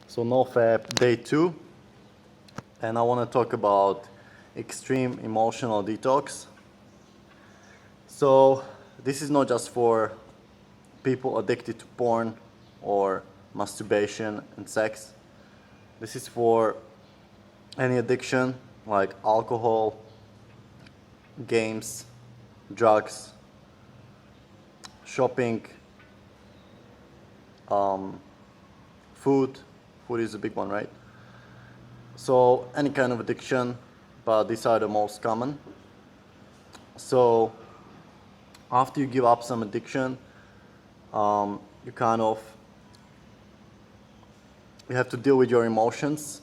So NoFap day 2, and I want to talk about extreme emotional detox. So this is not just for people addicted to porn or masturbation and sex. This is for any addiction like alcohol, games, drugs, shopping, food. Food is a big one, right? So any kind of addiction, but these are the most common. So after you give up some addiction, you you have to deal with your emotions,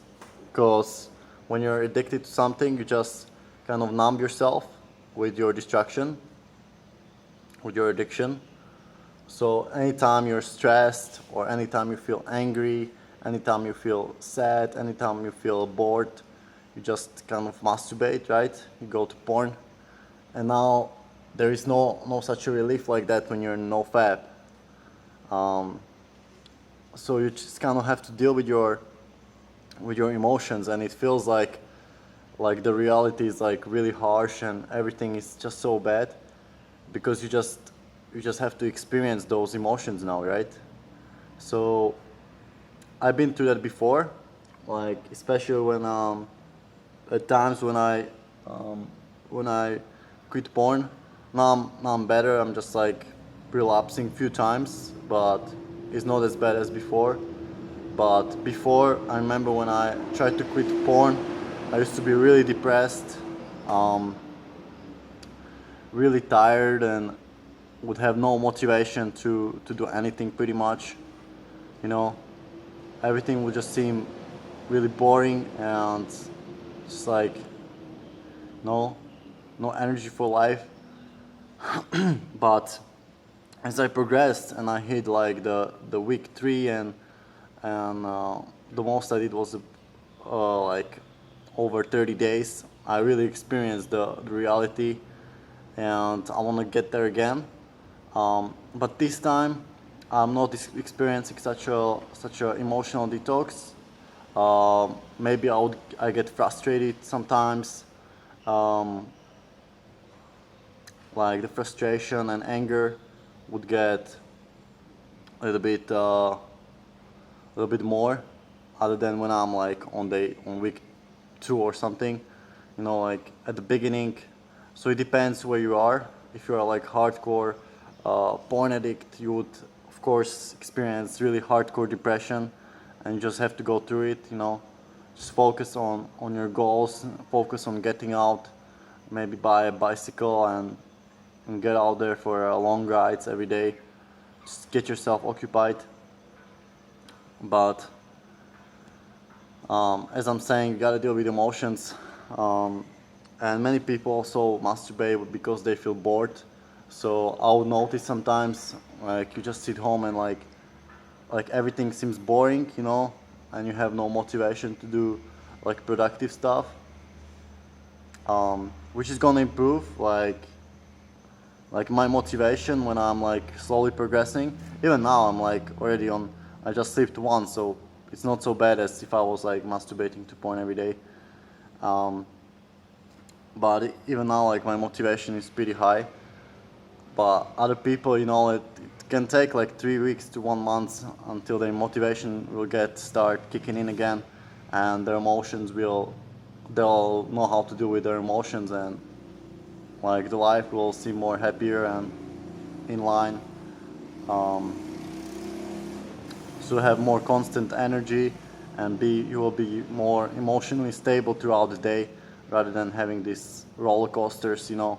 because when you're addicted to something, you just kind of numb yourself with your distraction, with your addiction. So anytime you're stressed, or anytime you feel angry, anytime you feel sad, anytime you feel bored, you just kind of masturbate, right? You go to porn. And now there is no such a relief like that when you're in NoFap. So you just kind of have to deal with your emotions, and it feels like the reality is like really harsh and everything is just so bad, because you just have to experience those emotions now, right? So I've been through that before, like especially when at times when I quit porn. Now I'm better. I'm just like relapsing few times, but it's not as bad as before. But before, I remember when I tried to quit porn, I used to be really depressed, um, really tired, and would have no motivation to do anything pretty much. You know, everything would just seem really boring, and just like no no energy for life. But as I progressed and I hit like the week 3, and the most I did was like over 30 days, I really experienced the reality, and I want to get there again. But this time, I'm not experiencing such a emotional detox. Maybe I get frustrated sometimes. Um, like the frustration and anger would get a little bit more, other than when I'm like on week 2 or something. You know, like at the beginning. So it depends where you are. If you are like hardcore porn addict, you would of course experience really hardcore depression, and you just have to go through it. You know, just focus on your goals, focus on getting out, maybe buy a bicycle and get out there for long rides every day. Just get yourself occupied. But as I'm saying, you gotta deal with emotions. Um, and many people also masturbate because they feel bored. So I'll notice sometimes, like you just sit home and like everything seems boring, you know, and you have no motivation to do like productive stuff, which is gonna improve like my motivation when I'm like slowly progressing. Even now I'm like already on. I just slept once, so it's not so bad as if I was like masturbating to porn every day. Um, but even now, like my motivation is pretty high. But other people, you know, it can take like 3 weeks to 1 month until their motivation will start kicking in again, and their emotions they'll know how to deal with their emotions, and like the life will seem more happier and in line. Um, so have more constant energy, and you will be more emotionally stable throughout the day, rather than having these roller coasters, you know.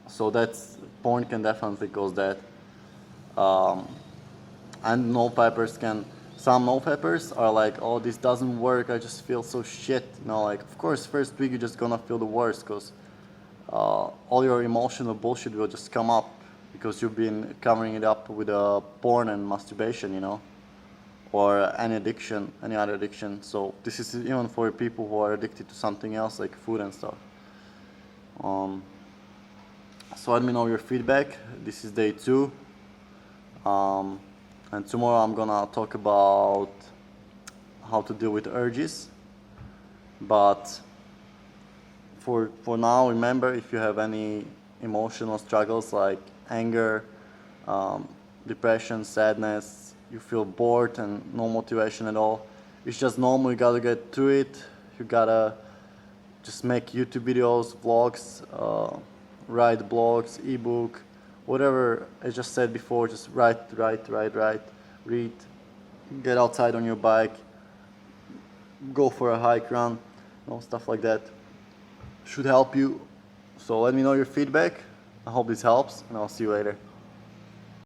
So that's porn can definitely cause that. Um, and no peppers can. Some no peppers are like, oh, this doesn't work. I just feel so shit. You know, like of course, first week you're just gonna feel the worst, because all your emotional bullshit will just come up, because you've been covering it up with porn and masturbation, you know, or any addiction, any other addiction. So this is even for people who are addicted to something else like food and stuff. So let me know your feedback. This is day 2. Um, And tomorrow I'm gonna talk about how to deal with urges. But for now, remember, if you have any emotional struggles like anger, um, depression, sadness, you feel bored and no motivation at all, it's just normal. You gotta get through it. You gotta just make YouTube videos, vlogs, write blogs, ebook, whatever I just said before. Just write, read, get outside on your bike, go for a hike, run, stuff like that should help you. So let me know your feedback. I hope this helps, and I'll see you later.